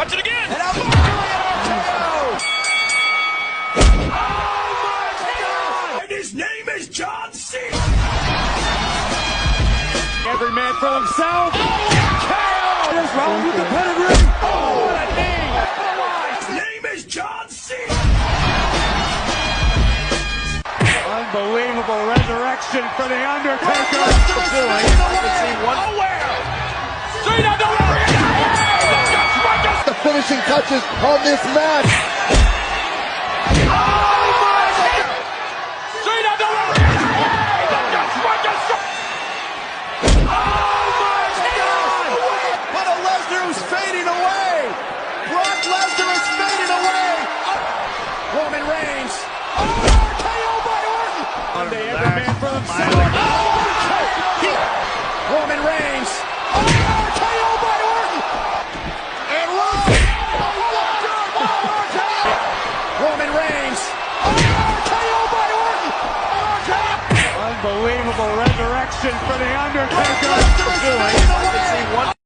Watch it again. And out RKO. Oh my God! And his name is John Cena. Every man for himself. What is wrong with the pedigree? Oh, what a knee. His name is John Cena. Unbelievable resurrection for The Undertaker. Nowhere. Cena delivering it. The finishing touches on this match. Cena delivering it. But Lesnar who's fading away. Brock Lesnar is fading away. Roman Reigns. RKO by Orton. Every man for himself. Roman Reigns. RKO by Orton. And Roman Reigns. RKO by Orton. Unbelievable resurrection for The Undertaker. Lesnar is fading away.